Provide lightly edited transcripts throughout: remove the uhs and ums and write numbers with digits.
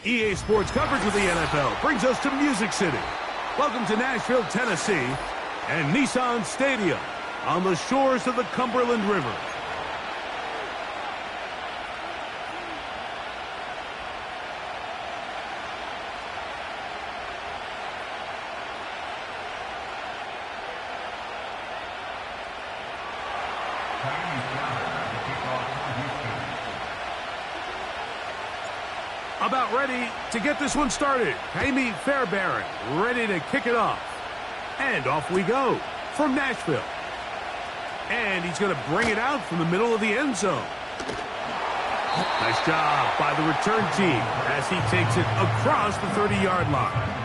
EA Sports coverage of the NFL brings us to Music City. Welcome to Nashville, Tennessee, and Nissan Stadium on the shores of the Cumberland River. About ready to get this one started. Rammy Fairbairn ready to kick it off. And off we go from Nashville. And he's going to bring it out from the middle of the end zone. Nice job by the return team as he takes it across the 30-yard line.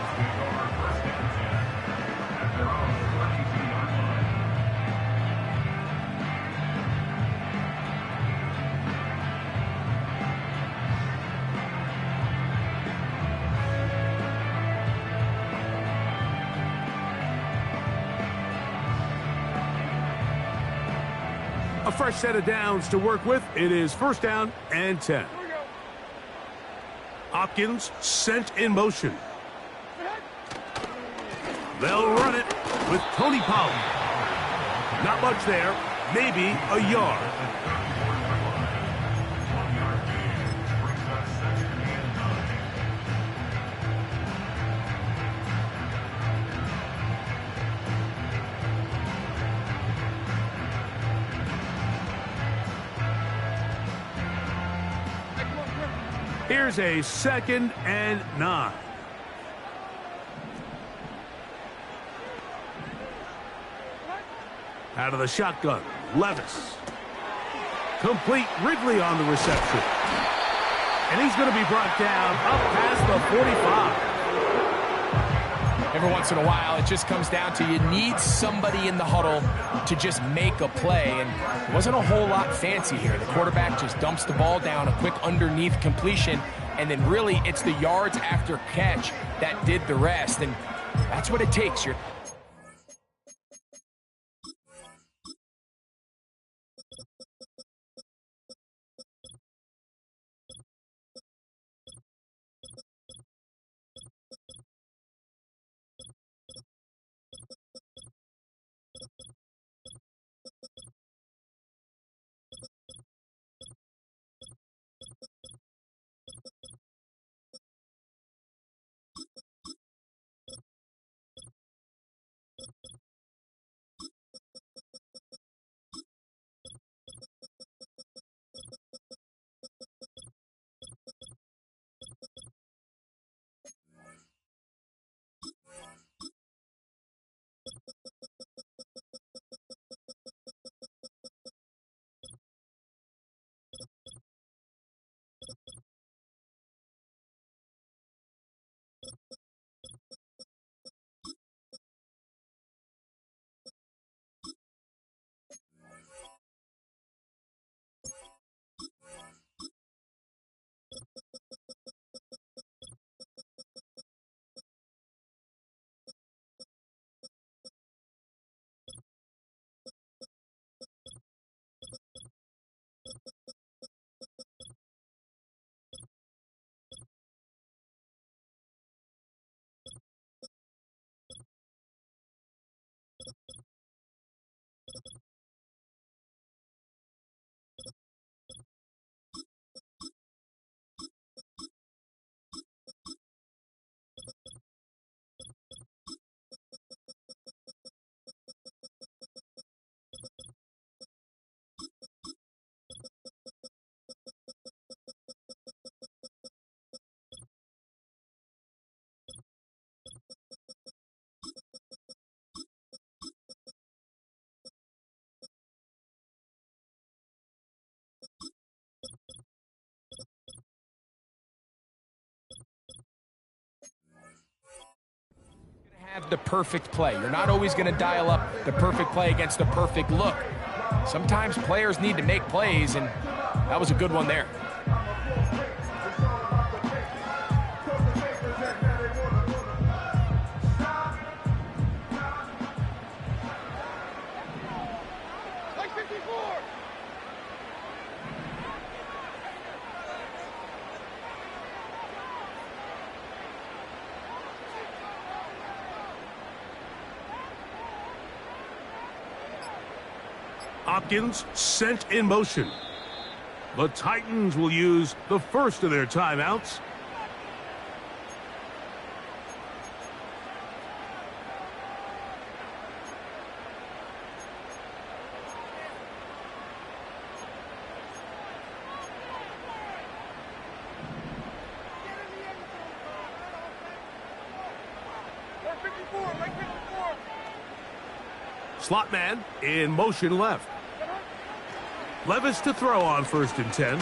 A fresh set of downs to work with. It is first down and 10. Hopkins sent in motion. They'll run it with Tony Pollard. Not much there. Maybe a yard. Here's a 2nd and 9. Out of the shotgun, Levis. Complete. Ridley on the reception. And he's going to be brought down up past the 45. Every once in a while, it just comes down to you need somebody in the huddle to just make a play, and it wasn't a whole lot fancy here. The quarterback just dumps the ball down, a quick underneath completion, and then really it's the yards after catch that did the rest, and that's what it takes. Have the perfect play. You're not always going to dial up the perfect play against the perfect look. Sometimes players need to make plays, and that was a good one there. Hopkins sent in motion. The Titans will use the first of their timeouts. Slot man in motion left. Levis to throw on 1st and 10.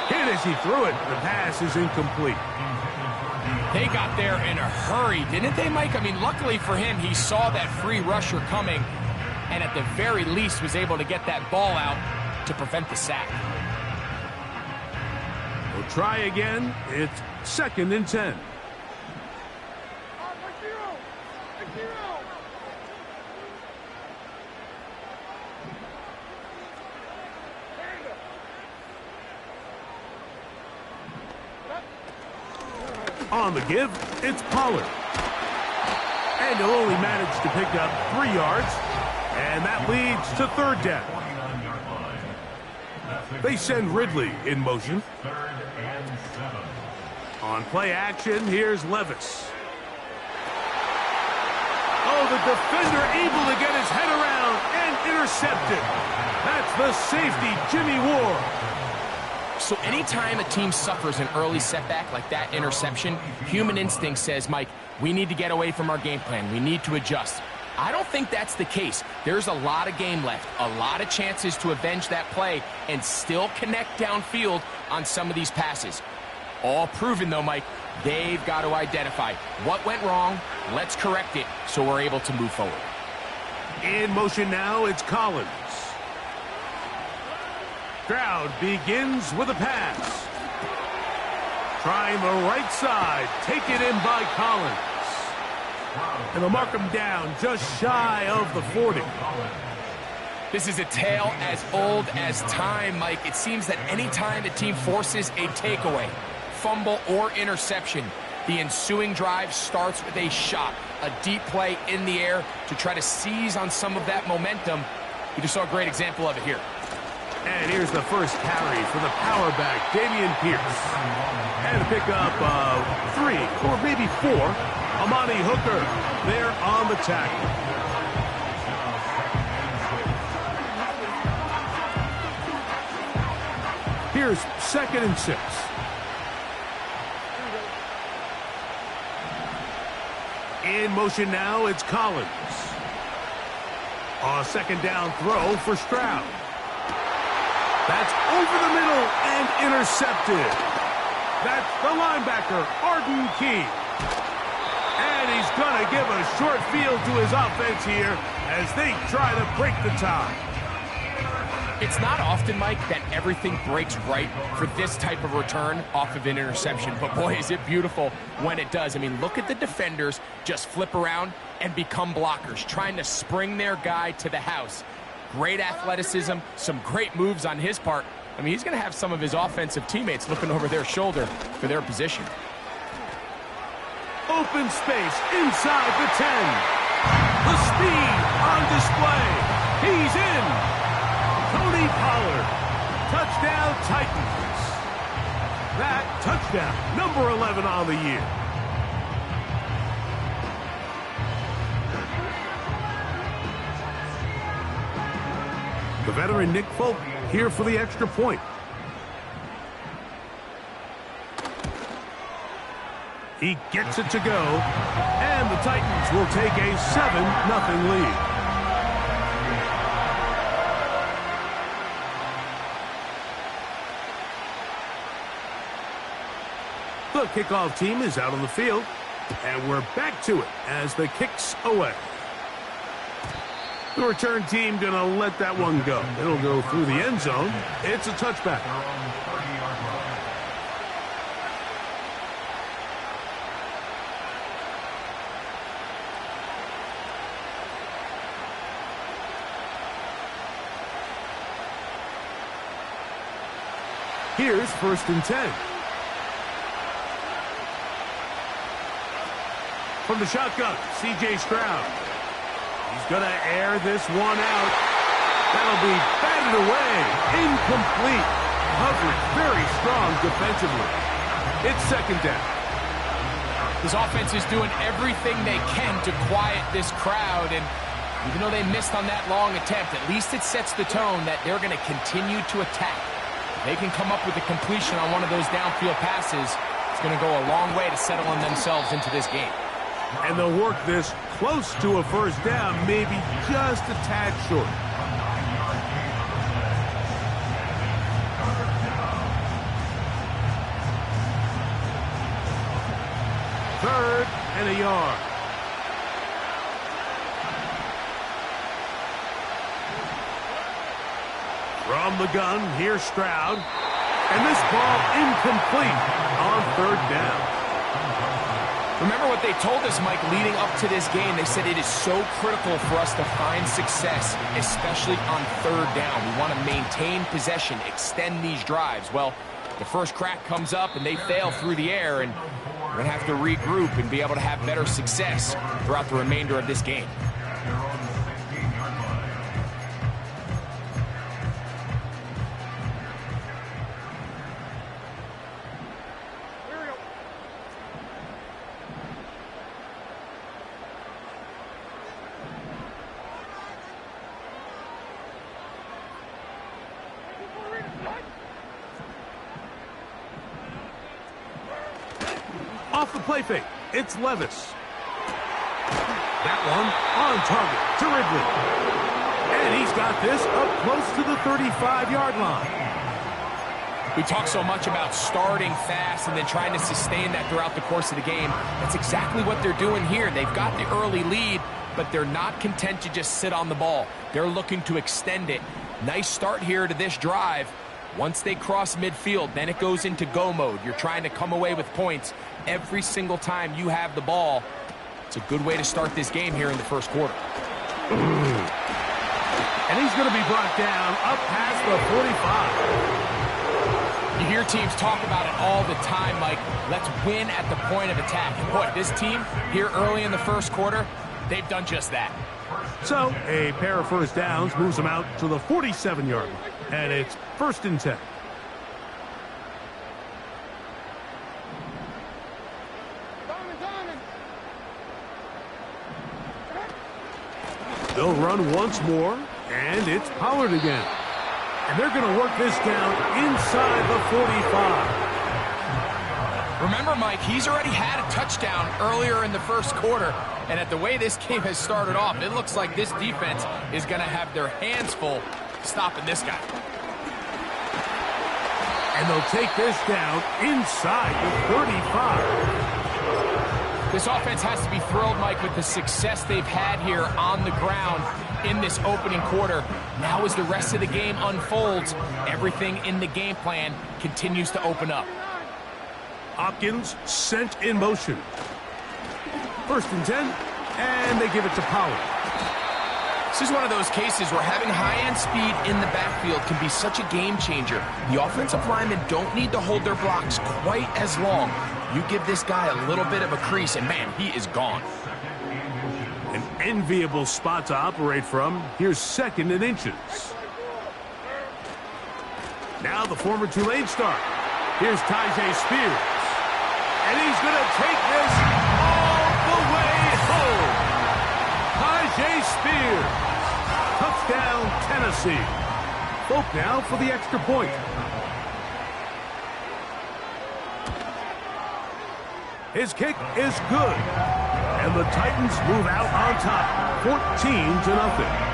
Hit as he threw it. The pass is incomplete. They got there in a hurry, didn't they, Mike? I mean, luckily for him, he saw that free rusher coming and at the very least was able to get that ball out to prevent the sack. We'll try again. It's 2nd and 10. On the give, it's Pollard. And he'll only manage to pick up 3 yards. And that leads to 3rd down. They send Ridley in motion. On play action, here's Levis. Oh, the defender able to get his head around and intercepted. That's the safety, Jimmy Ward. So anytime a team suffers an early setback like that interception, human instinct says, Mike, we need to get away from our game plan. We need to adjust. I don't think that's the case. There's a lot of game left, a lot of chances to avenge that play and still connect downfield on some of these passes. All proven, though, Mike, they've got to identify what went wrong, let's correct it so we're able to move forward. In motion now, it's Collins. Stroud begins with a pass. Trying the right side. Taken in by Collins. And they'll mark him down just shy of the 40. This is a tale as old as time, Mike. It seems that any time a team forces a takeaway, fumble, or interception, the ensuing drive starts with a shot, a deep play in the air to try to seize on some of that momentum. We just saw a great example of it here. And here's the first carry for the power back, Dameon Pierce. And pick up 3 or maybe 4. Amani Hooker there on the tackle. Here's 2nd and 6. In motion now, it's Collins. A 2nd down throw for Stroud. That's over the middle and intercepted. That's the linebacker, Arden Key. And he's going to give a short field to his offense here as they try to break the tie. It's not often, Mike, that everything breaks right for this type of return off of an interception. But boy, is it beautiful when it does. I mean, look at the defenders just flip around and become blockers, trying to spring their guy to the house. Great athleticism, some great moves on his part. I mean, he's going to have some of his offensive teammates looking over their shoulder for their position. Open space inside the 10. The speed on display. He's in. Tony Pollard. Touchdown Titans. That touchdown, number 11 on the year. The veteran Nick Folk here for the extra point. He gets it to go, and the Titans will take a 7-0 lead. The kickoff team is out on the field, and we're back to it as the kick's away. The return team going to let that one go. It'll go through the end zone. It's a touchback. Here's 1st and 10. From the shotgun, C.J. Stroud. He's going to air this one out. That'll be batted away. Incomplete. Coverage very strong defensively. It's second down. This offense is doing everything they can to quiet this crowd, and even though they missed on that long attempt, at least it sets the tone that they're going to continue to attack. If they can come up with a completion on one of those downfield passes, it's going to go a long way to settling themselves into this game. And they'll work this close to a first down, maybe just a tad short. Third and a yard. From the gun, here's Stroud. And this ball incomplete on third down. Remember what they told us, Mike, leading up to this game. They said it is so critical for us to find success, especially on third down. We want to maintain possession, extend these drives. Well, the first crack comes up and they fail through the air, and we're going to have to regroup and be able to have better success throughout the remainder of this game. Off the play fake, it's Levis. That one on target to Ridley. And he's got this up close to the 35-yard line. We talk so much about starting fast and then trying to sustain that throughout the course of the game. That's exactly what they're doing here. They've got the early lead, but they're not content to just sit on the ball. They're looking to extend it. Nice start here to this drive. Once they cross midfield, then it goes into go mode. You're trying to come away with points every single time you have the ball. It's a good way to start this game here in the first quarter. And he's going to be brought down up past the 45. You hear teams talk about it all the time, Mike. Let's win at the point of attack. And boy, this team here early in the first quarter, they've done just that. So a pair of first downs moves them out to the 47-yard line. And it's first and 10. They'll run once more, and it's Pollard again. And they're going to work this down inside the 45. Remember, Mike, he's already had a touchdown earlier in the first quarter, and at the way this game has started off, it looks like this defense is going to have their hands full stopping this guy. And they'll take this down inside the 35. This offense has to be thrilled, Mike, with the success they've had here on the ground in this opening quarter. Now as the rest of the game unfolds, everything in the game plan continues to open up. Hopkins sent in motion. First and 10, and they give it to Pollard. This is one of those cases where having high-end speed in the backfield can be such a game changer. The offensive linemen don't need to hold their blocks quite as long. You give this guy a little bit of a crease, and man, he is gone. An enviable spot to operate from. Here's second and inches. Now the former Tulane star. Here's Tyjae Spears. And he's going to take this all the way home. Tyjae Spears. Touchdown, Tennessee. Folk now for the extra point. His kick is good. And the Titans move out on top, 14-0.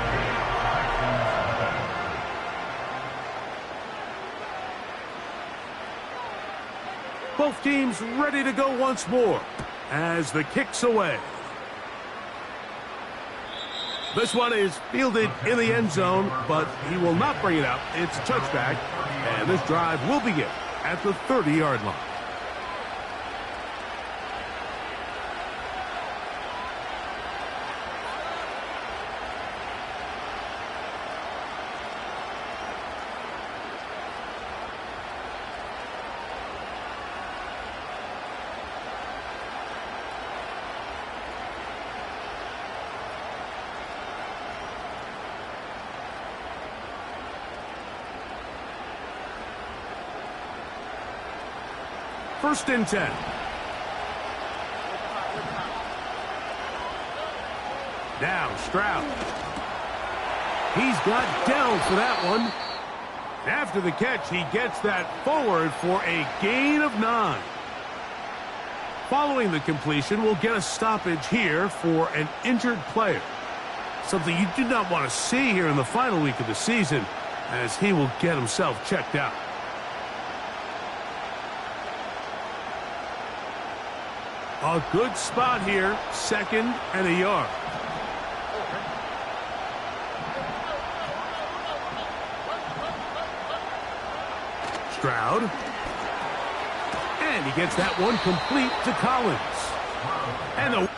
Both teams ready to go once more as the kick's away. This one is fielded in the end zone, but he will not bring it out. It's a touchback, and this drive will begin at the 30-yard line. First and 10. Now Stroud. He's got down for that one. After the catch, he gets that forward for a gain of 9. Following the completion, we'll get a stoppage here for an injured player. Something you do not want to see here in the final week of the season, as he will get himself checked out. A good spot here, 2nd and a yard. Stroud. And he gets that one complete to Collins. And the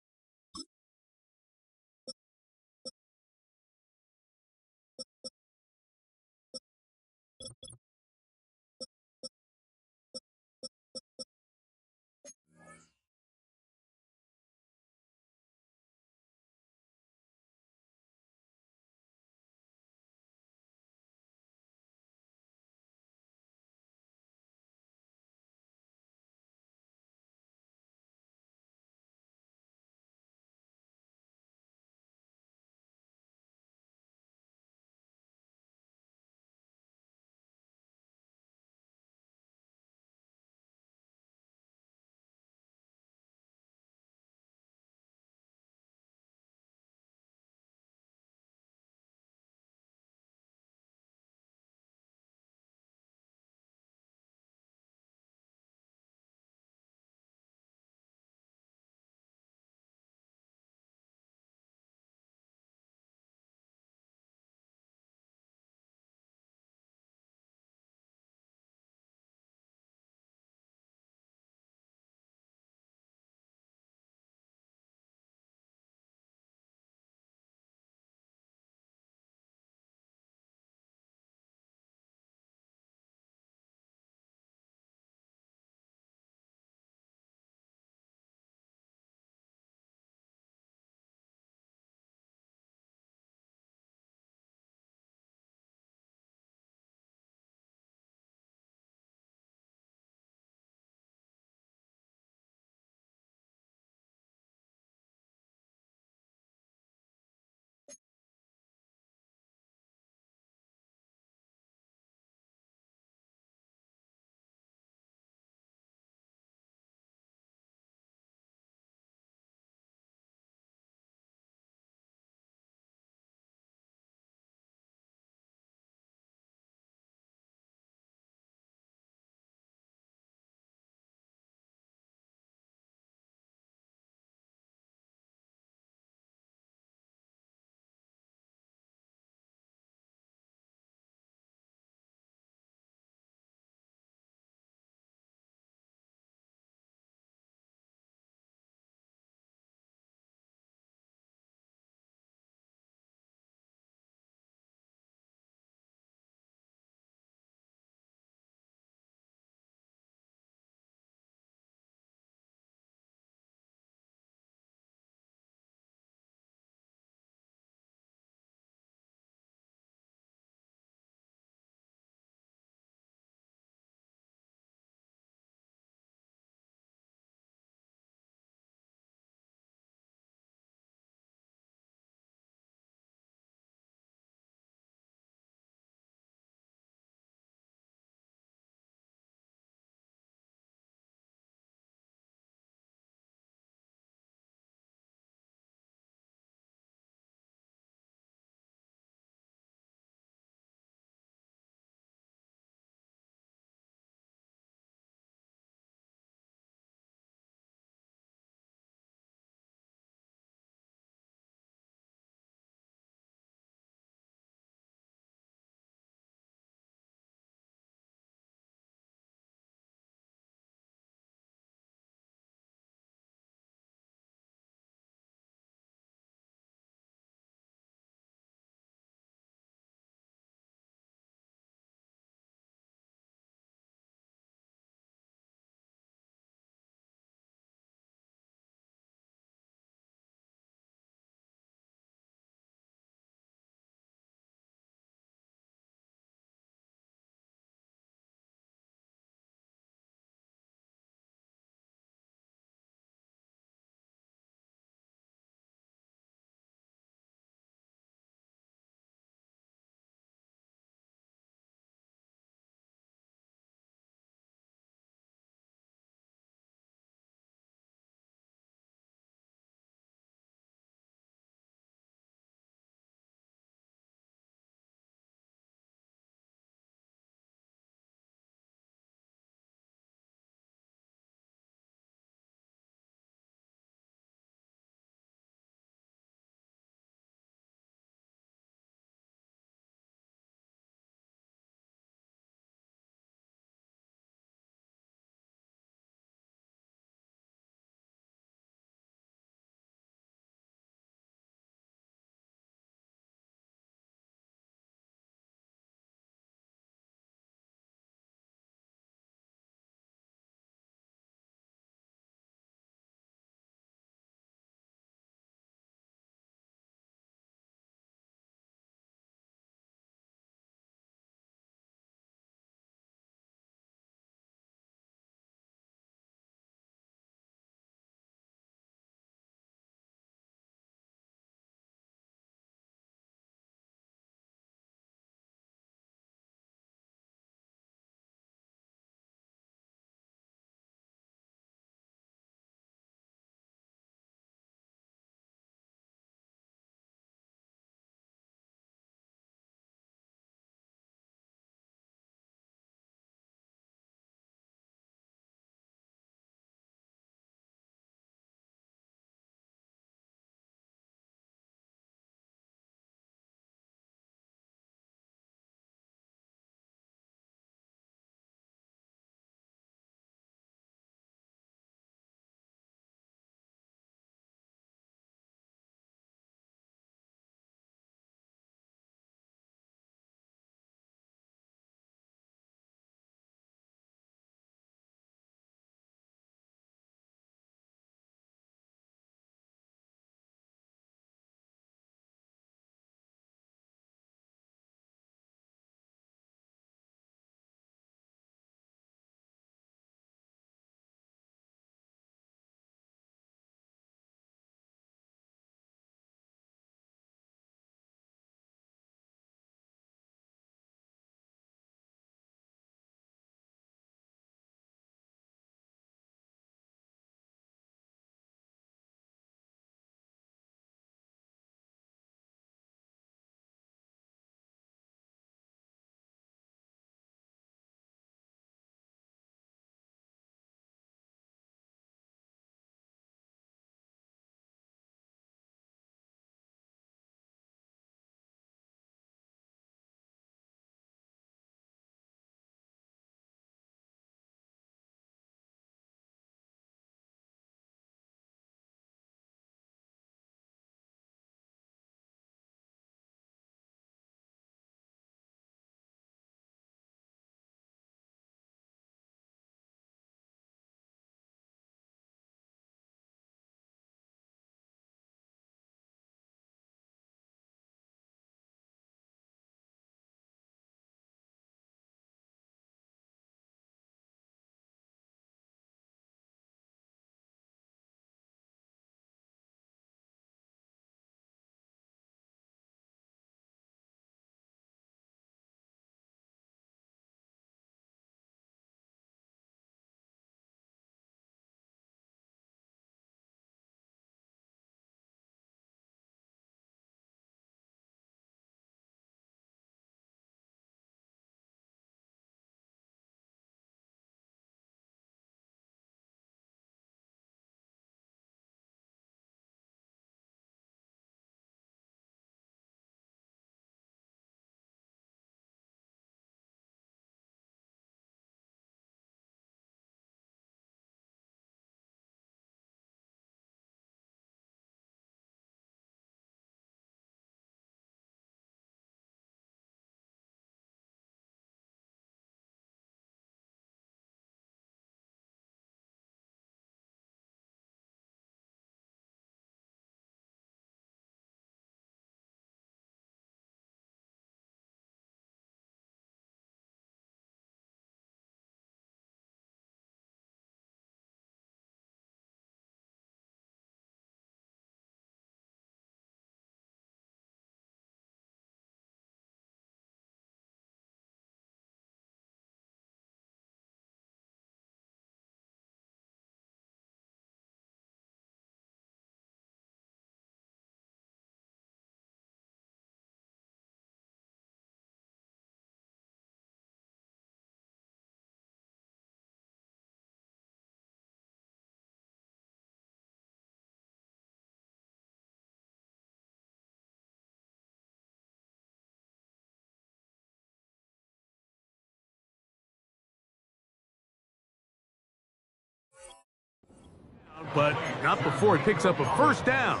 But not before he picks up a first down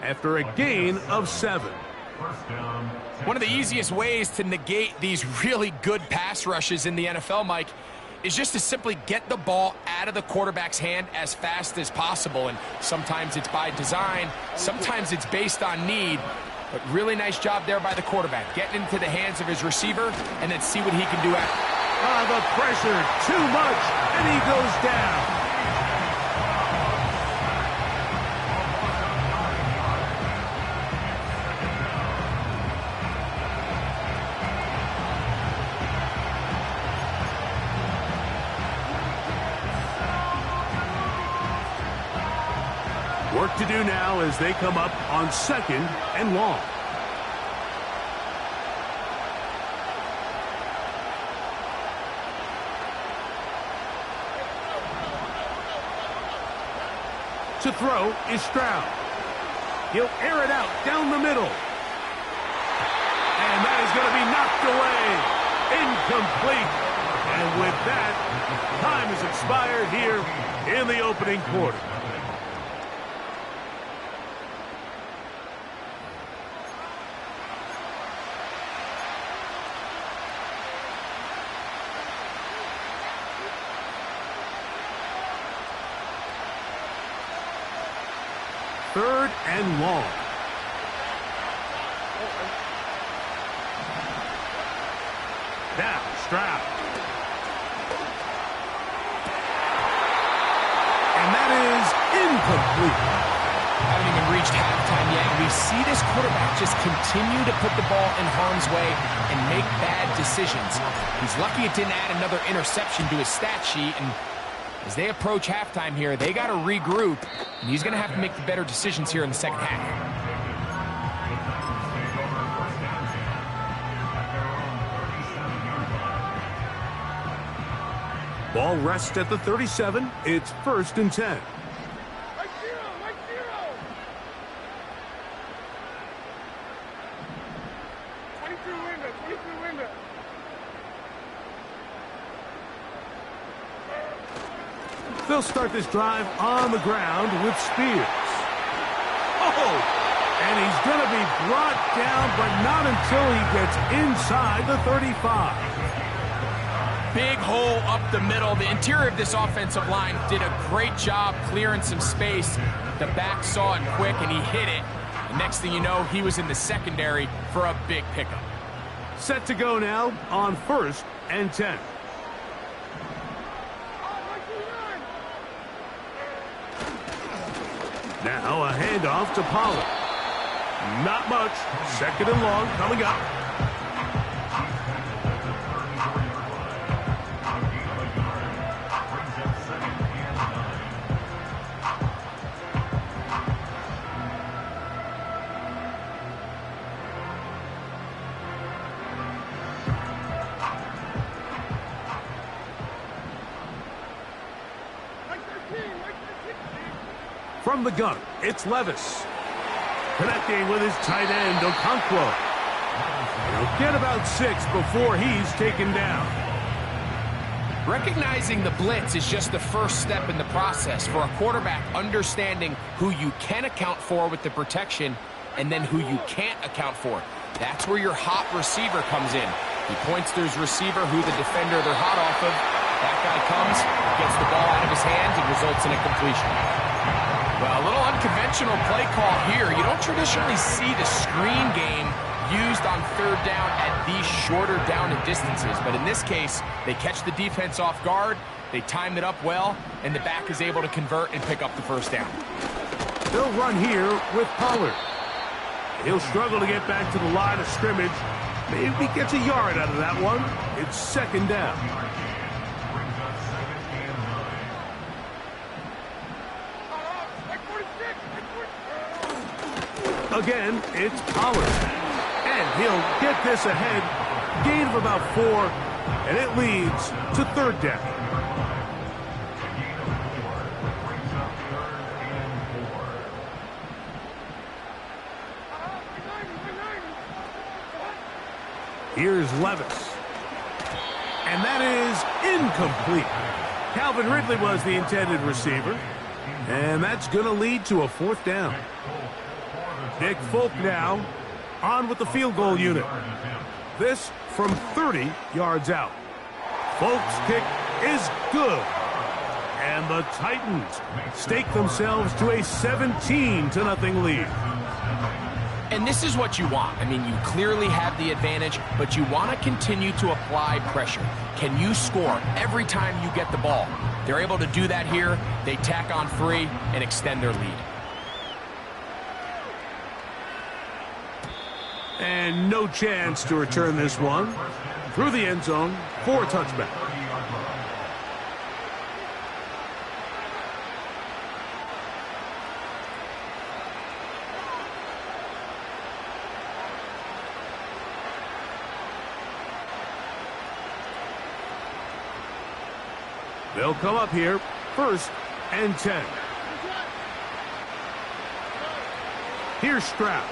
after a gain of 7. One of the easiest ways to negate these really good pass rushes in the NFL, Mike, is just to simply get the ball out of the quarterback's hand as fast as possible. And sometimes it's by design, sometimes it's based on need. But really nice job there by the quarterback, getting into the hands of his receiver and then see what he can do after. The pressure, too much, and he goes down. Work to do now as they come up on 2nd and long. To throw is Stroud. He'll air it out down the middle. And that is going to be knocked away. Incomplete. And with that, time has expired here in the opening quarter. Third and long. Now, Stroud. And that is incomplete. Haven't even reached halftime yet. We see this quarterback just continue to put the ball in harm's way and make bad decisions. He's lucky it didn't add another interception to his stat sheet, and as they approach halftime here, they got to regroup, and he's going to have to make the better decisions here in the second half. Ball rests at the 37. It's 1st and 10. Right zero. 22 window. They'll start this drive on the ground with Spears. Oh! And he's going to be brought down, but not until he gets inside the 35. Big hole up the middle. The interior of this offensive line did a great job clearing some space. The back saw it quick, and he hit it. And next thing you know, he was in the secondary for a big pickup. Set to go now on 1st and 10. Now a handoff to Pollard. Not much. 2nd and long coming up. From the gun, it's Levis. Connecting with his tight end, Okonkwo. He'll get about 6 before he's taken down. Recognizing the blitz is just the first step in the process for a quarterback, understanding who you can account for with the protection and then who you can't account for. That's where your hot receiver comes in. He points to his receiver who the defender they're hot off of. That guy comes, gets the ball out of his hands, and results in a completion. Well, a little unconventional play call here. You don't traditionally see the screen game used on 3rd down at these shorter down and distances. But in this case, they catch the defense off guard, they timed it up well, and the back is able to convert and pick up the first down. They'll run here with Pollard. He'll struggle to get back to the line of scrimmage. Maybe gets a yard out of that one. It's 2nd down. Again, it's Pollard. And he'll get this ahead. Gain of about 4, and it leads to 3rd down. Here's Levis. And that is incomplete. Calvin Ridley was the intended receiver. And that's going to lead to a 4th down. Nick Folk now on with the field goal unit. This from 30 yards out. Folk's kick is good. And the Titans stake themselves to a 17-0 lead. And this is what you want. I mean, you clearly have the advantage, but you want to continue to apply pressure. Can you score every time you get the ball? They're able to do that here. They tack on 3 and extend their lead. And no chance to return this one through the end zone for a touchback. They'll come up here, 1st and 10. Here's Stroud.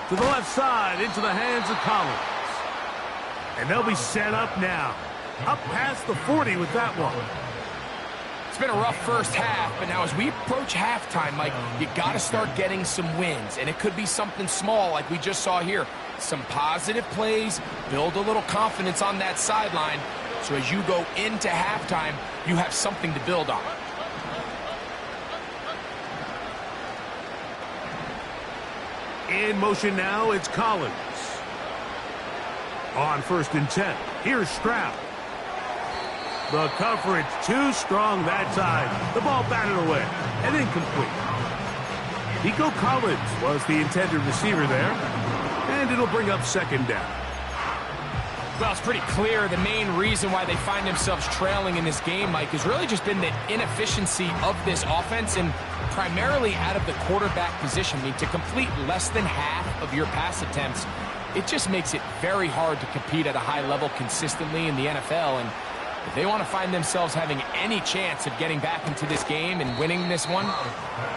To the left side, into the hands of Collins. And they'll be set up now. Up past the 40 with that one. It's been a rough first half, but now as we approach halftime, Mike, you got to start getting some wins. And it could be something small like we just saw here. Some positive plays, build a little confidence on that sideline. So as you go into halftime, you have something to build on. In motion now, it's Collins. On 1st and 10, here's Stroud. The coverage too strong that time. The ball batted away and incomplete. Nico Collins was the intended receiver there, and it'll bring up 2nd down. Well, it's pretty clear the main reason why they find themselves trailing in this game, Mike, has really just been the inefficiency of this offense and primarily out of the quarterback position. I mean, to complete less than half of your pass attempts, it just makes it very hard to compete at a high level consistently in the NFL. And if they want to find themselves having any chance of getting back into this game and winning this one,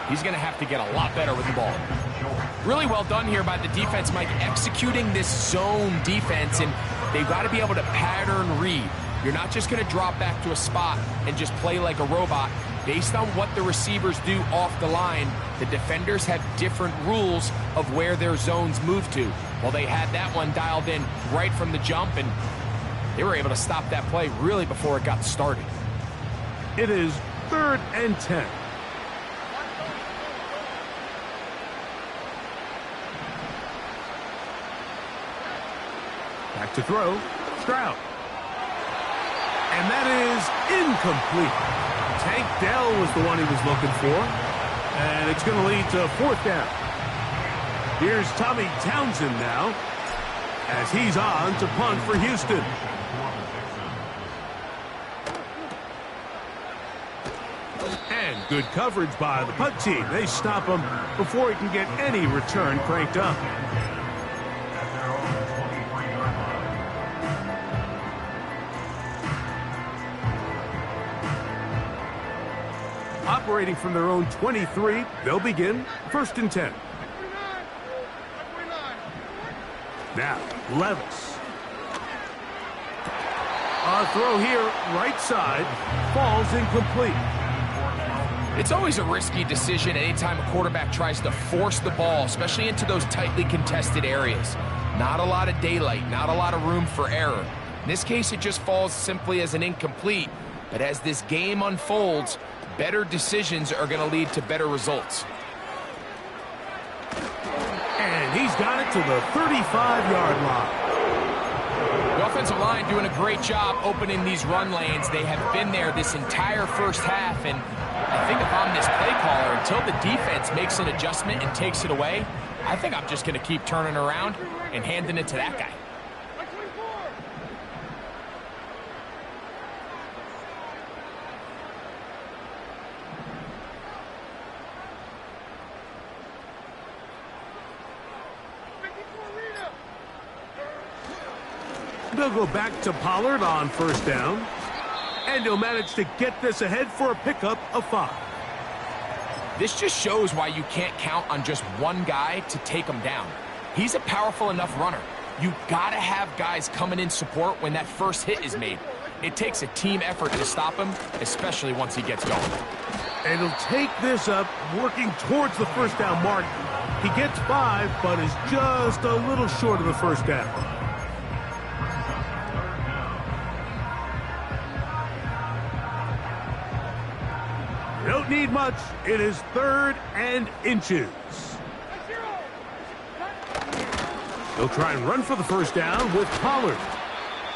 he's going to have to get a lot better with the ball. Really well done here by the defense, Mike, executing this zone defense, and they've got to be able to pattern read. You're not just going to drop back to a spot and just play like a robot. Based on what the receivers do off the line, the defenders have different rules of where their zones move to. Well, they had that one dialed in right from the jump, and they were able to stop that play really before it got started. It is 3rd and 10. Back to throw, Stroud. And that is incomplete. Tank Dell was the one he was looking for. And it's going to lead to 4th down. Here's Tommy Townsend now, as he's on to punt for Houston. And good coverage by the punt team. They stop him before he can get any return cranked up. Operating from their own 23, they'll begin 1st and 10. Now, Levis. A throw here, right side, falls incomplete. It's always a risky decision anytime a quarterback tries to force the ball, especially into those tightly contested areas. Not a lot of daylight, not a lot of room for error. In this case, it just falls simply as an incomplete. But as this game unfolds, better decisions are going to lead to better results. And he's got it to the 35-yard line. The offensive line doing a great job opening these run lanes. They have been there this entire first half, and I think if I'm this play caller, until the defense makes an adjustment and takes it away, I think I'm just going to keep turning around and handing it to that guy. They'll go back to Pollard on 1st down. And he'll manage to get this ahead for a pickup of 5. This just shows why you can't count on just one guy to take him down. He's a powerful enough runner. You gotta have guys coming in support when that first hit is made. It takes a team effort to stop him, especially once he gets going. And he'll take this up, working towards the first down mark. He gets 5, but is just a little short of the first down. Don't need much. It is 3rd and inches. He'll try and run for the first down with Pollard.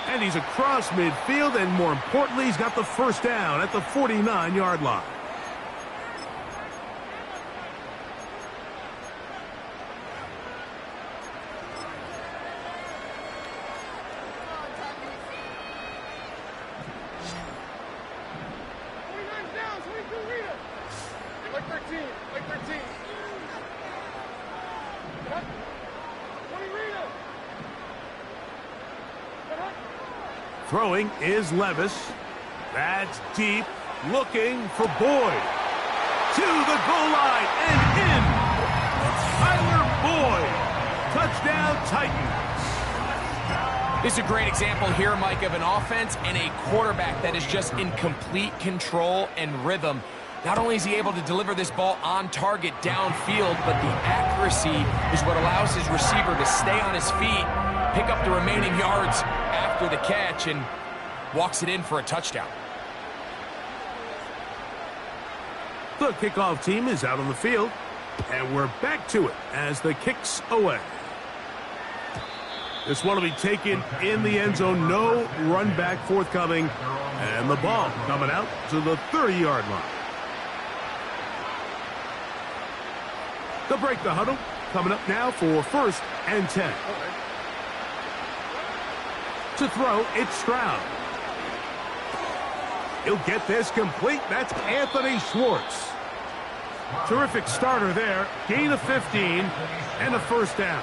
And he's across midfield, and more importantly, he's got the first down at the 49-yard line. Throwing is Levis. That's deep. Looking for Boyd. To the goal line and in. Tyler Boyd. Touchdown Titans. This is a great example here, Mike, of an offense and a quarterback that is just in complete control and rhythm. Not only is he able to deliver this ball on target downfield, but the accuracy is what allows his receiver to stay on his feet, pick up the remaining yards after the catch, and walks it in for a touchdown. The kickoff team is out on the field, and we're back to it as the kick's away. This one will be taken in the end zone. No run back forthcoming, and the ball coming out to the 30-yard line. They'll break the huddle. Coming up now for 1st and 10. To throw, it's Stroud. He'll get this complete. That's Anthony Schwartz. Terrific starter there. Gain of 15 and a first down.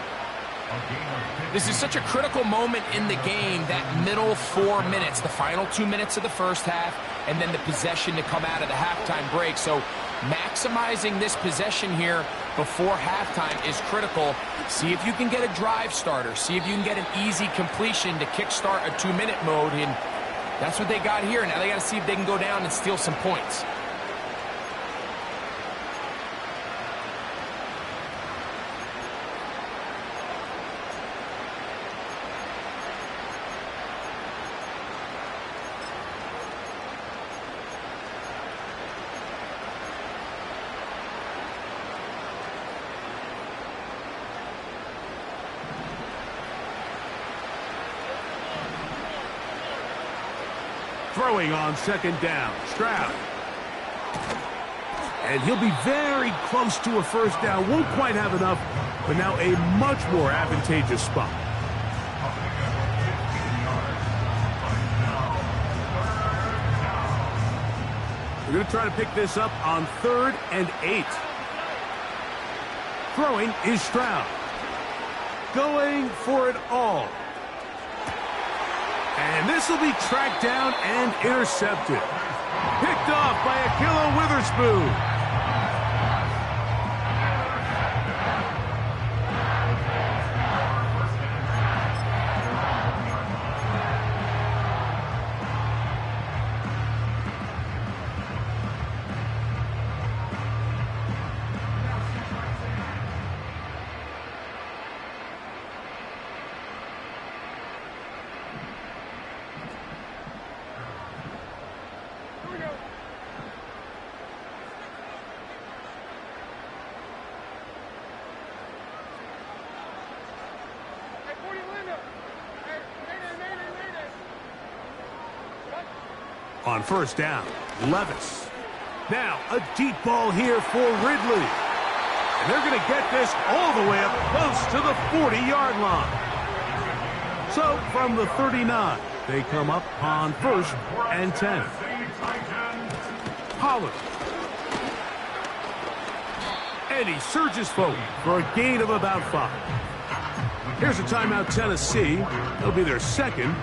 This is such a critical moment in the game, that middle 4 minutes, the final 2 minutes of the first half, and then the possession to come out of the halftime break. So maximizing this possession here before halftime is critical. See if you can get a drive starter. See if you can get an easy completion to kickstart a 2-minute mode, and that's what they got here. Now they got to see if they can go down and steal some points. Throwing on 2nd down, Stroud. And he'll be very close to a first down. Won't quite have enough, but now a much more advantageous spot. We're going to try to pick this up on 3rd and 8. Throwing is Stroud. Going for it all. And this will be tracked down and intercepted. Picked off by Ahkello Witherspoon. On 1st down, Levis. Now, a deep ball here for Ridley. And they're going to get this all the way up close to the 40-yard line. So, from the 39, they come up on 1st and 10. Pollard. And he surges forward for a gain of about 5. Here's a timeout, Tennessee. It'll be their second.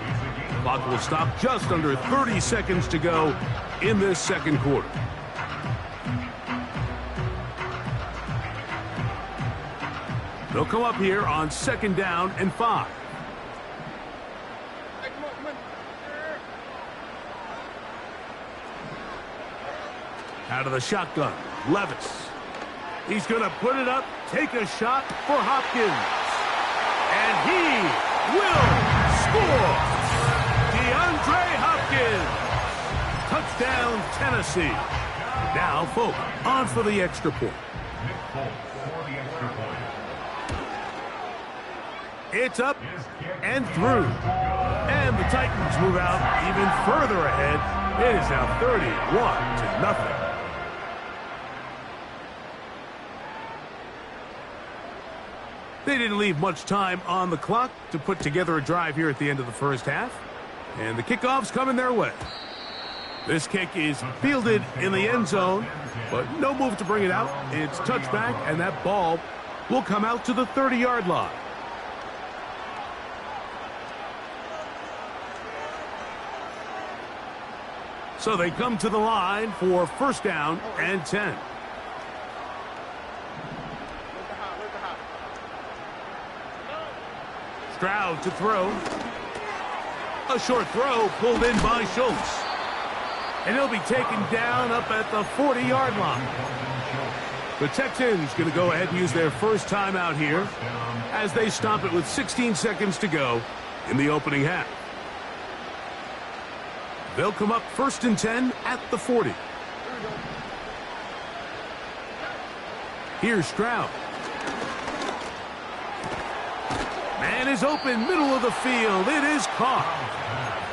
Clock will stop just under 30 seconds to go in this second quarter. They'll come up here on 2nd down and 5. Out of the shotgun, Levis. He's going to put it up, take a shot for Hopkins. And he will score. DeAndre Hopkins. Touchdown, Tennessee. Now, Folk on for the extra point. It's up and through. And the Titans move out even further ahead. It is now 31-0. They didn't leave much time on the clock to put together a drive here at the end of the first half. And the kickoff's coming their way. This kick is fielded in the end zone, but no move to bring it out. It's touchback, and that ball will come out to the 30-yard line. So they come to the line for first down and 10. Stroud to throw. A short throw pulled in by Schultz. And he'll be taken down up at the 40-yard line. The Texans going to go ahead and use their first timeout here as they stop it with 16 seconds to go in the opening half. They'll come up first and 10 at the 40. Here's Stroud. Man is open, middle of the field. It is caught.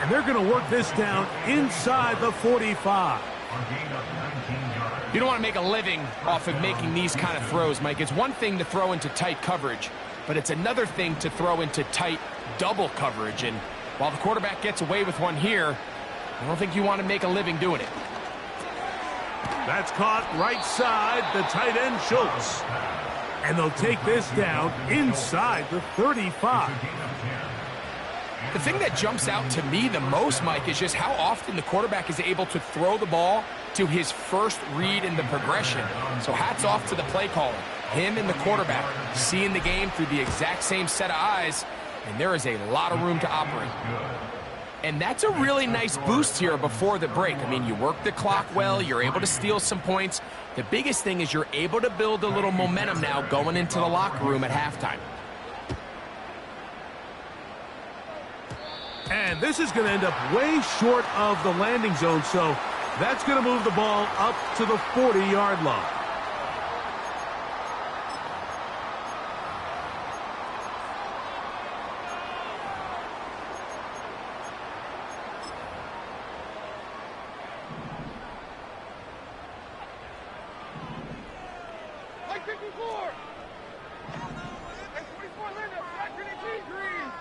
And they're going to work this down inside the 45. You don't want to make a living off of making these kind of throws, Mike. It's one thing to throw into tight coverage, but it's another thing to throw into tight double coverage. And while the quarterback gets away with one here, I don't think you want to make a living doing it. That's caught right side, the tight end Schultz. And they'll take this down inside the 35. The thing that jumps out to me the most, Mike, is just how often the quarterback is able to throw the ball to his first read in the progression. So hats off to the play caller. Him and the quarterback seeing the game through the exact same set of eyes, and there is a lot of room to operate. And that's a really nice boost here before the break. I mean, you work the clock well, you're able to steal some points. The biggest thing is you're able to build a little momentum now going into the locker room at halftime. And this is going to end up way short of the landing zone, so that's going to move the ball up to the 40-yard line. Like 54. And 24 Linda. Back to the team green.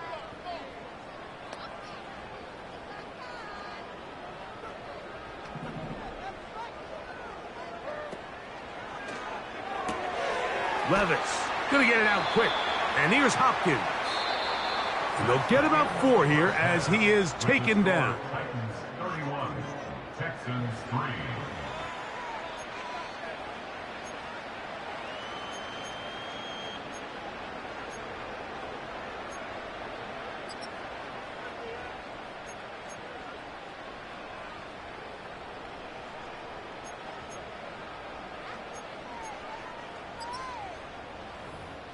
Levis going to get it out quick. And here's Hopkins. And they'll get about 4 here as he is taken down. Titans 31, Texans 3.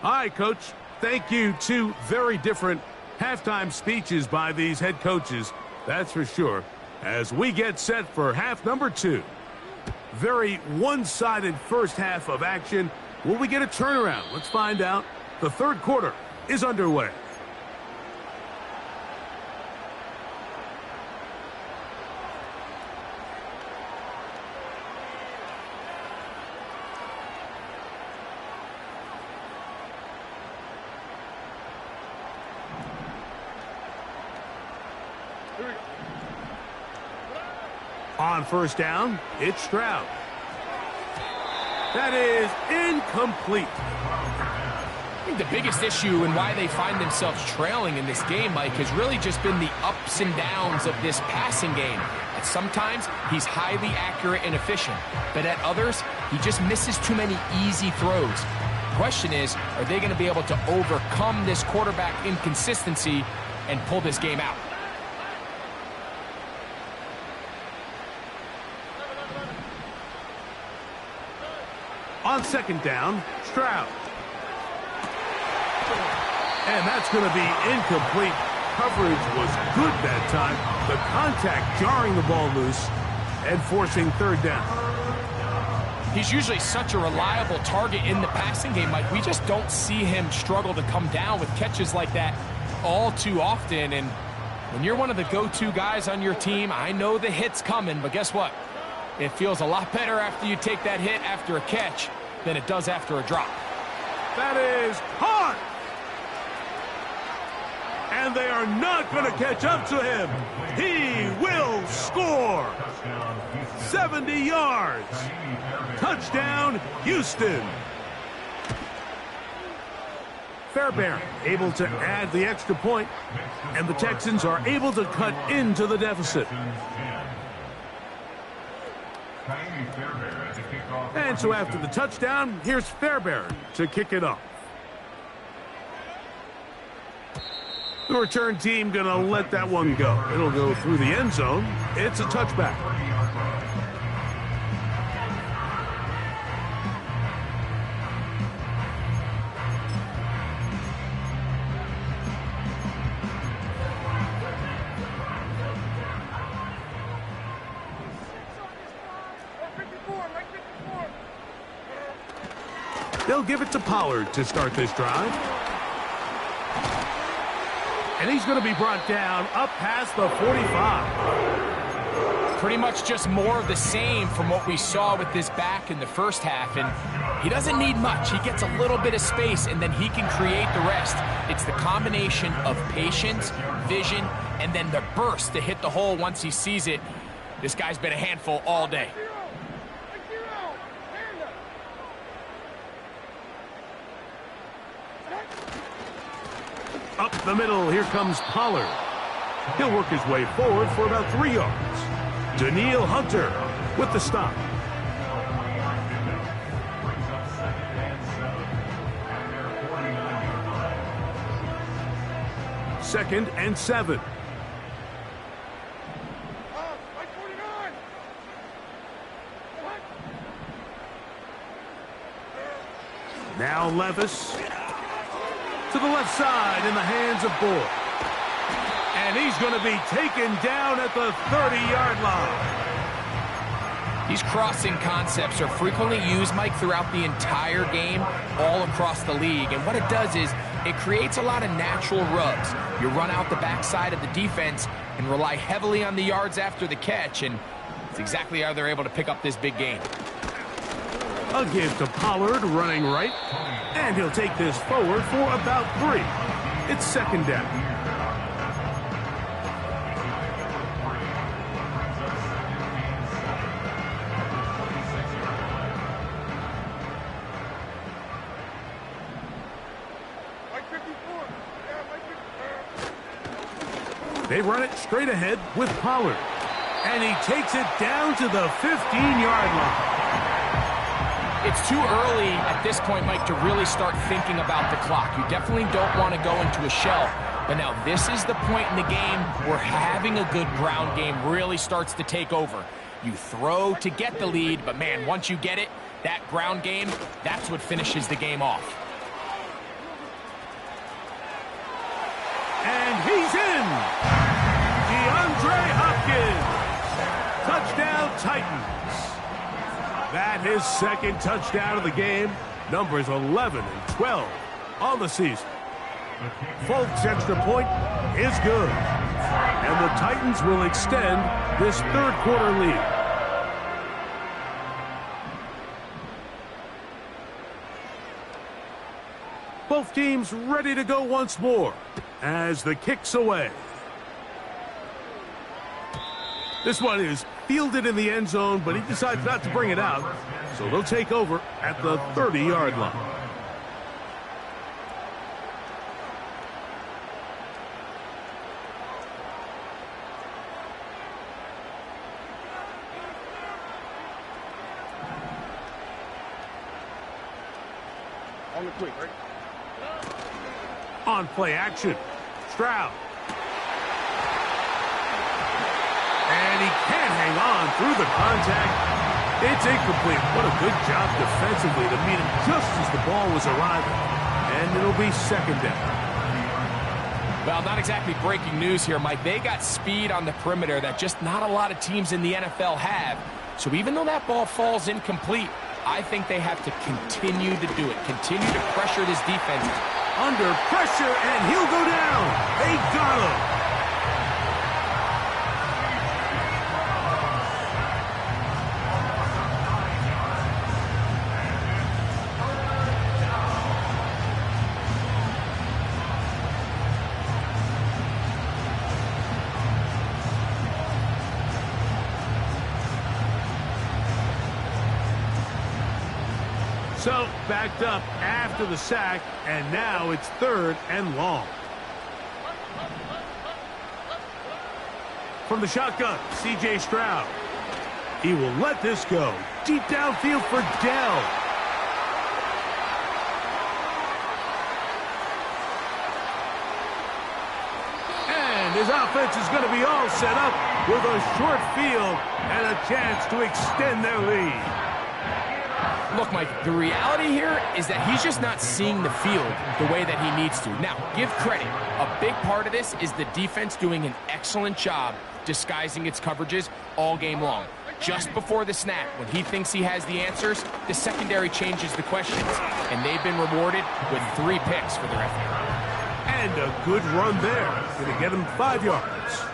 All right, Coach. Thank you. 2 very different halftime speeches by these head coaches. That's for sure. As we get set for half number 2. Very one-sided first half of action. Will we get a turnaround? Let's find out. The third quarter is underway. On first down, it's Stroud. That is incomplete. I think the biggest issue and why they find themselves trailing in this game, Mike, has really just been the ups and downs of this passing game. At sometimes, he's highly accurate and efficient, but at others, he just misses too many easy throws. The question is, are they going to be able to overcome this quarterback inconsistency and pull this game out? On second down, Stroud. And that's going to be incomplete. Coverage was good that time. The contact jarring the ball loose and forcing third down. He's usually such a reliable target in the passing game, Mike. We just don't see him struggle to come down with catches like that all too often. And when you're one of the go-to guys on your team, I know the hit's coming, but guess what? It feels a lot better after you take that hit after a catch than it does after a drop. That is hard. And they are not going to catch up to him. He will score. 70 yards. Touchdown, Houston. Fairbairn able to add the extra point, and the Texans are able to cut into the deficit. And so after the touchdown, here's Fairbairn to kick it off. The return team going to let that one go. It'll go through the end zone. It's a touchback. They'll give it to Pollard to start this drive. And he's going to be brought down up past the 45. Pretty much just more of the same from what we saw with this back in the first half. And he doesn't need much. He gets a little bit of space, and then he can create the rest. It's the combination of patience, vision, and then the burst to hit the hole once he sees it. This guy's been a handful all day. Up the middle, here comes Pollard. He'll work his way forward for about 3 yards. Daniil Hunter with the stop. Second and 7. Now Levis. To the left side in the hands of Boyd. And he's going to be taken down at the 30-yard line. These crossing concepts are frequently used, Mike, throughout the entire game, all across the league. And what it does is it creates a lot of natural rubs. You run out the backside of the defense and rely heavily on the yards after the catch, and it's exactly how they're able to pick up this big gain. A give to Pollard running right. And he'll take this forward for about 3. It's second down. They run it straight ahead with Pollard. And he takes it down to the 15-yard line. It's too early at this point, Mike, to really start thinking about the clock. You definitely don't want to go into a shell. But now this is the point in the game where having a good ground game really starts to take over. You throw to get the lead, but man, once you get it, that ground game, that's what finishes the game off. And he's in! DeAndre Hopkins! Touchdown, Titans! That his second touchdown of the game. Numbers 11 and 12 on the season. Folk's extra point is good. And the Titans will extend this third quarter lead. Both teams ready to go once more as the kick's away. This one is fielded in the end zone, but he decides not to bring it out. So they'll take over at the 30-yard line. On the quick, right? On play action, Stroud. And he can't hang on through the contact. It's incomplete. What a good job defensively to meet him just as the ball was arriving. And it'll be second down. Well, not exactly breaking news here, Mike. They got speed on the perimeter that just not a lot of teams in the NFL have. So even though that ball falls incomplete, I think they have to continue to do it. Continue to pressure this defense. Under pressure, and he'll go down. They got him. So, backed up after the sack, and now it's third and long. From the shotgun, C.J. Stroud. He will let this go. Deep downfield for Dell. And his offense is going to be all set up with a short field and a chance to extend their lead. Look, Mike, the reality here is that he's just not seeing the field the way that he needs to. Now, give credit. A big part of this is the defense doing an excellent job disguising its coverages all game long. Just before the snap, when he thinks he has the answers, the secondary changes the questions. And they've been rewarded with 3 picks for their effort. And a good run there. Going to get him 5 yards.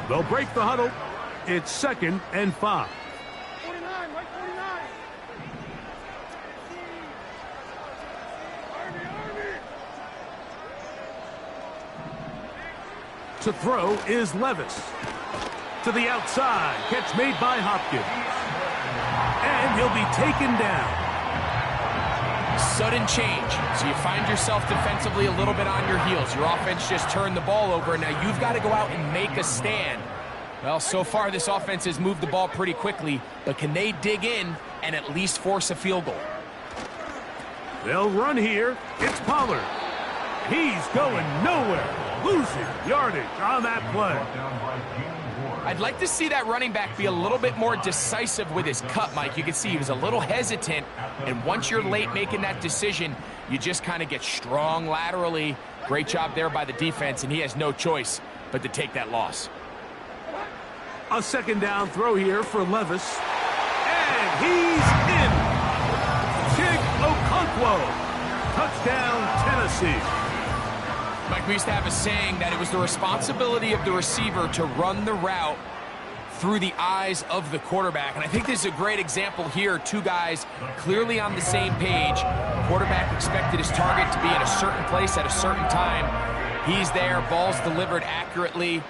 They'll break the huddle. It's second and 5. 49, Mike 49. Army. To throw is Levis. To the outside. Catch made by Hopkins. And he'll be taken down. Sudden change. So you find yourself defensively a little bit on your heels. Your offense just turned the ball over, and now you've got to go out and make a stand. Well, so far this offense has moved the ball pretty quickly, but can they dig in and at least force a field goal? They'll run here. It's Pollard. He's going nowhere. Losing yardage on that play. I'd like to see that running back be a little bit more decisive with his cut, Mike. You can see he was a little hesitant, and once you're late making that decision, you just kind of get strong laterally. Great job there by the defense, and he has no choice but to take that loss. A second down throw here for Levis. And he's in. Chig Okonkwo. Touchdown, Tennessee. Mike, we used to have a saying that it was the responsibility of the receiver to run the route through the eyes of the quarterback. And I think this is a great example here. 2 guys clearly on the same page. Quarterback expected his target to be in a certain place at a certain time. He's there, ball's delivered accurately.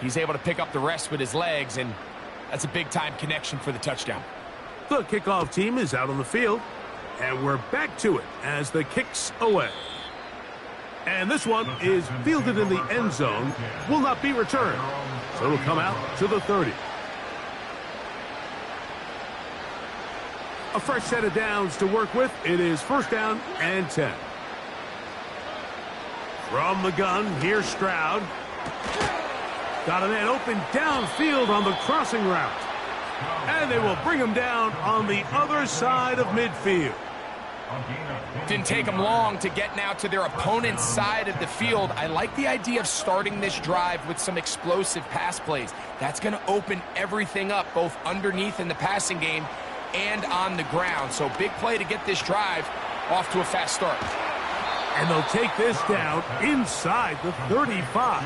He's able to pick up the rest with his legs, and that's a big-time connection for the touchdown. The kickoff team is out on the field, and we're back to it as the kick's away. And this one is fielded in the end zone, will not be returned. So it'll come out to the 30. A fresh set of downs to work with. It is first down and 10. From the gun, here's Stroud. Got a man open downfield on the crossing route. And they will bring him down on the other side of midfield. Didn't take them long to get now to their opponent's side of the field. I like the idea of starting this drive with some explosive pass plays. That's going to open everything up, both underneath in the passing game and on the ground. So big play to get this drive off to a fast start. And they'll take this down inside the 35.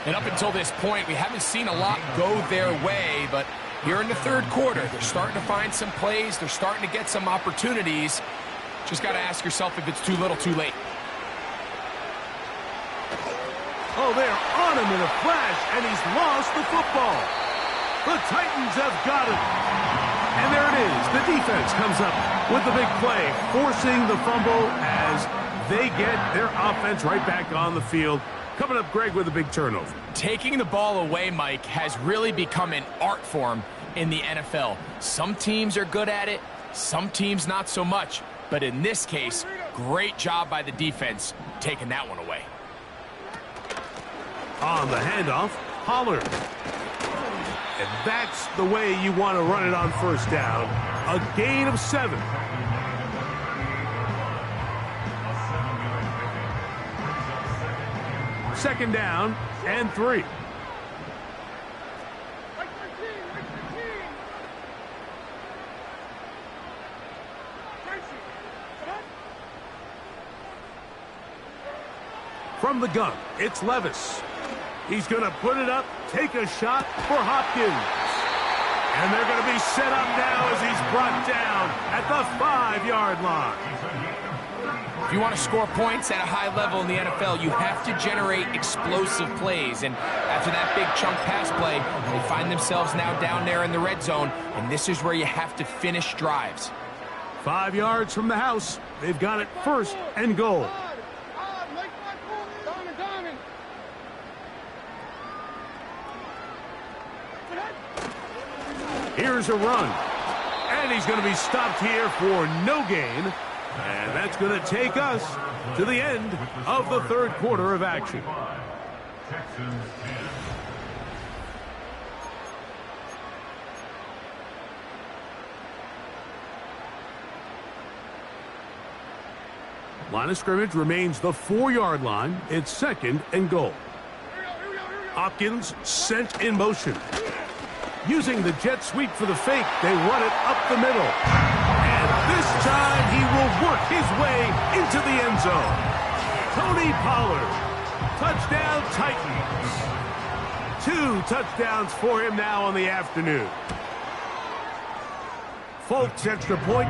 And up until this point, we haven't seen a lot go their way, but here in the third quarter, they're starting to find some plays. They're starting to get some opportunities. Just got to ask yourself if it's too little, too late. Oh, they're on him in a flash, and he's lost the football. The Titans have got it. And there it is. The defense comes up with the big play, forcing the fumble as they get their offense right back on the field. Coming up, Greg, with a big turnover. Taking the ball away, Mike, has really become an art form in the NFL. Some teams are good at it, some teams not so much. But in this case, Great job by the defense taking that one away. On the handoff, Pollard. And that's the way you want to run it on first down. A gain of 7. Second down and 3. From the gun, it's Levis. He's going to put it up, take a shot for Hopkins. And they're going to be set up now as he's brought down at the 5-yard line. If you want to score points at a high level in the NFL, you have to generate explosive plays. And after that big chunk pass play, they find themselves now down there in the red zone. And this is where you have to finish drives. 5 yards from the house. They've got it first and goal. Here's a run. And he's going to be stopped here for no gain. And that's going to take us to the end of the third quarter of action. Texans 10. Line of scrimmage remains the 4-yard line. It's second and goal. Hopkins sent in motion. Using the jet sweep for the fake, they run it up the middle. And this time he will work his way into the end zone. Tony Pollard. Touchdown Titans. 2 touchdowns for him now on the afternoon. Folk's extra point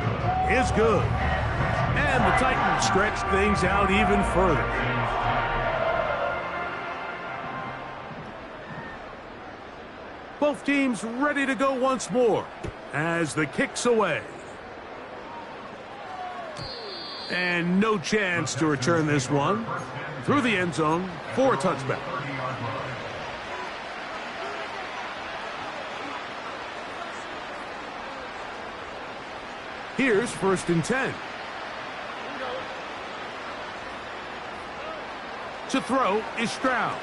is good. And the Titans stretch things out even further. Both teams ready to go once more as the kick's away. And no chance to return this one through the end zone for a touchback. Here's first and 10. To throw is Stroud.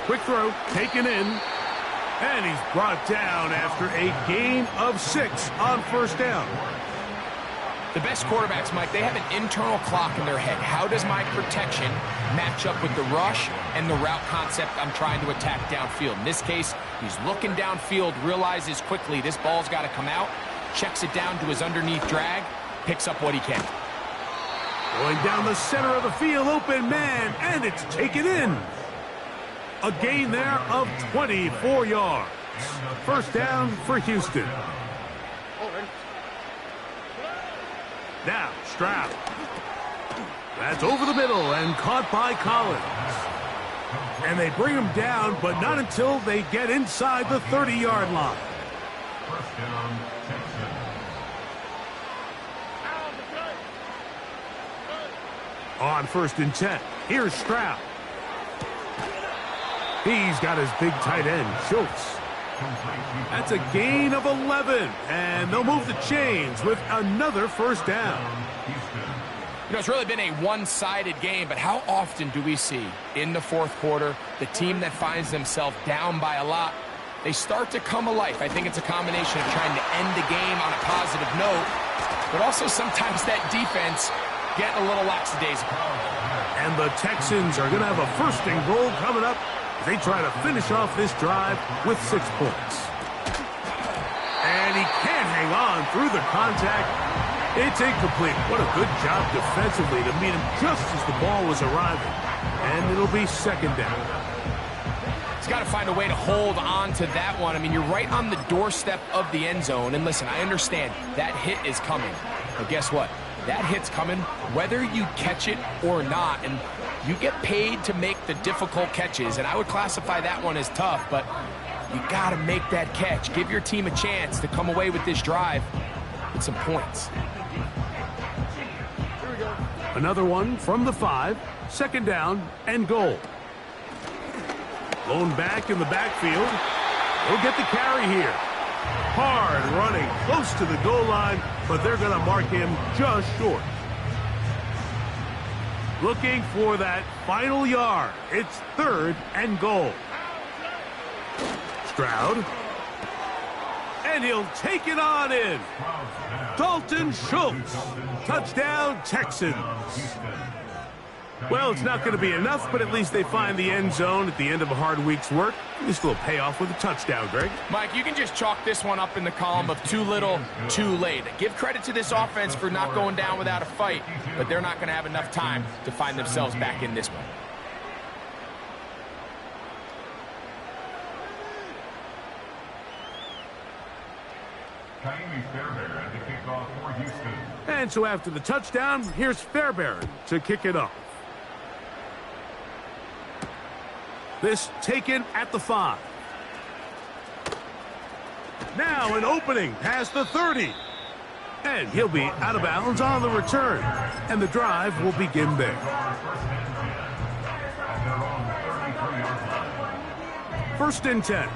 Quick throw, taken in, and he's brought down after a gain of 6 on first down. The best quarterbacks, Mike, they have an internal clock in their head. How does my protection match up with the rush and the route concept I'm trying to attack downfield? In this case, he's looking downfield, realizes quickly this ball's got to come out, checks it down to his underneath drag, picks up what he can. Going down the center of the field, open man, and it's taken in. A gain there of 24 yards. First down for Houston. Now, Stroud. That's over the middle and caught by Collins. And they bring him down, but not until they get inside the 30-yard line. First down, Texans. On first and 10, here's Stroud. He's got his big tight end, Schultz. That's a gain of 11, and they'll move the chains with another first down. You know, it's really been a one-sided game, but how often do we see in the fourth quarter the team that finds themselves down by a lot, they start to come alive? I think it's a combination of trying to end the game on a positive note, but also sometimes that defense getting a little lackadaisical. And the Texans are going to have a first and goal coming up. They try to finish off this drive with 6 points. And he can't hang on through the contact. It's incomplete. What a good job defensively to meet him just as the ball was arriving. And it'll be second down. He's got to find a way to hold on to that one. I mean, you're right on the doorstep of the end zone. And listen, I understand that hit is coming. But guess what? That hit's coming whether you catch it or not. And you get paid to make the difficult catches, and I would classify that one as tough, but you got to make that catch. Give your team a chance to come away with this drive with some points. Another one from the 5, second down and goal. Blown back in the backfield. He'll get the carry here. Hard running close to the goal line, but they're going to mark him just short. Looking for that final yard. It's 3rd and goal. Stroud. And he'll take it on in. Dalton Schultz. Touchdown, Texans. Well, it's not going to be enough, but at least they find the end zone at the end of a hard week's work. At least a little payoff with a touchdown, Greg. Mike, you can just chalk this one up in the column of too little, too late. Give credit to this offense for not going down without a fight, but they're not going to have enough time to find themselves back in this one. And so after the touchdown, here's Fairbairn to kick it off. This taken at the 5. Now an opening past the 30. And he'll be out of bounds on the return. And the drive will begin there. 1st and 10.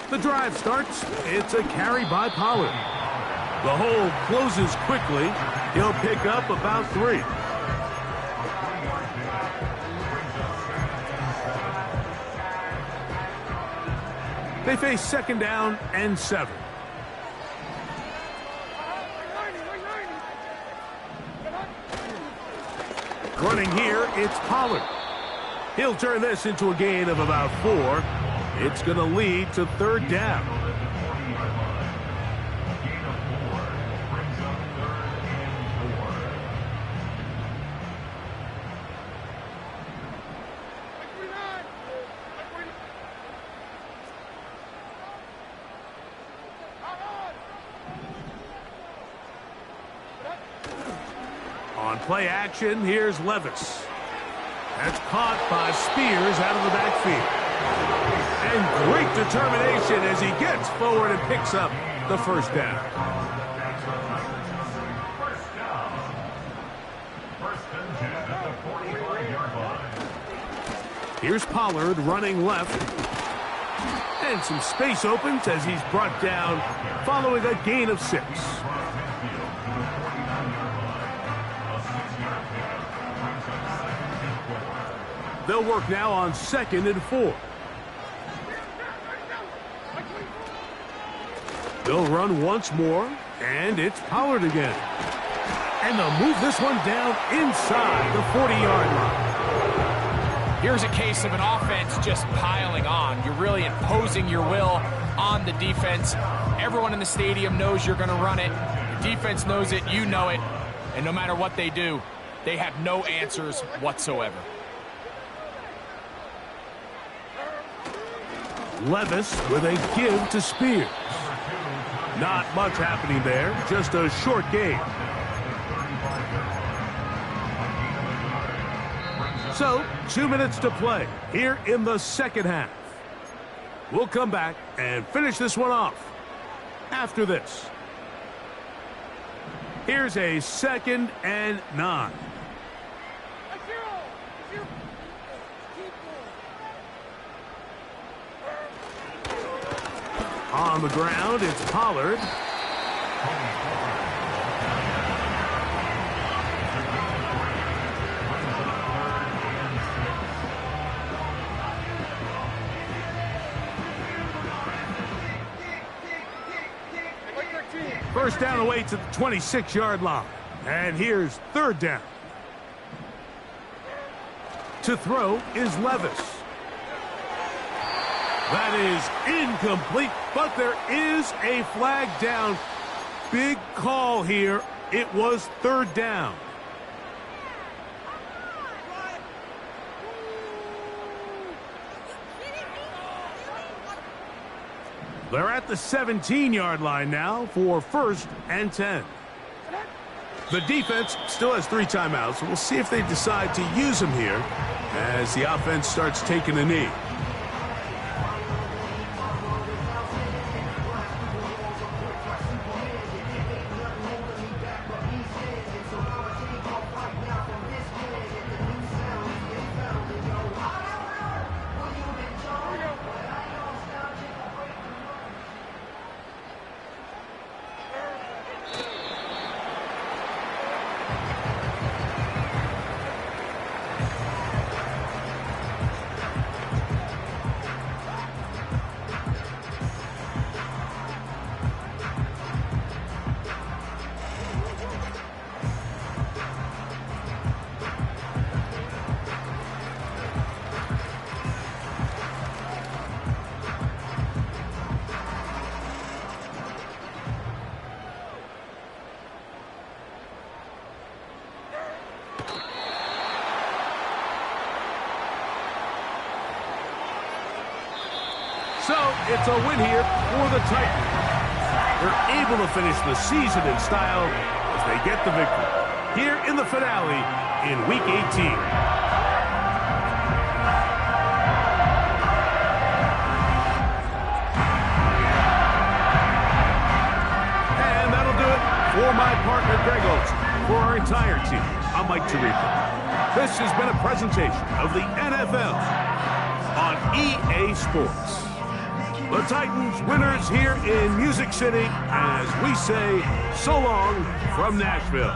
The drive starts. It's a carry by Pollard. The hole closes quickly. He'll pick up about 3. They face 2nd down and 7. Running here, it's Pollard. He'll turn this into a gain of about 4. It's going to lead to 3rd down. On play action, here's Levis. That's caught by Spears out of the backfield. And great determination as he gets forward and picks up the 1st down. Here's Pollard running left. And some space opens as he's brought down following a gain of 6. They'll work now on 2nd and 4. They'll run once more, and it's Pollard again. And they'll move this one down inside the 40-yard line. Here's a case of an offense just piling on. You're really imposing your will on the defense. Everyone in the stadium knows you're going to run it. The defense knows it, you know it. And no matter what they do, they have no answers whatsoever. Levis with a give to Spears. Not much happening there, just a short gain. So, 2 minutes to play here in the 2nd half. We'll come back and finish this one off after this. Here's a 2nd and 9. On the ground, it's Pollard. First down away to the 26-yard line. And here's 3rd down. To throw is Levis. That is incomplete, but there is a flag down. Big call here. It was 3rd down. They're at the 17-yard line now for 1st and 10. The defense still has 3 timeouts. We'll see if they decide to use them here as the offense starts taking a knee. So, it's a win here for the Titans. They're able to finish the season in style as they get the victory here in the finale in Week 18. For my partner, Greg Olson, for our entire team, I'm Mike Tirico. This has been a presentation of the NFL on EA Sports. The Titans winners here in Music City as we say so long from Nashville.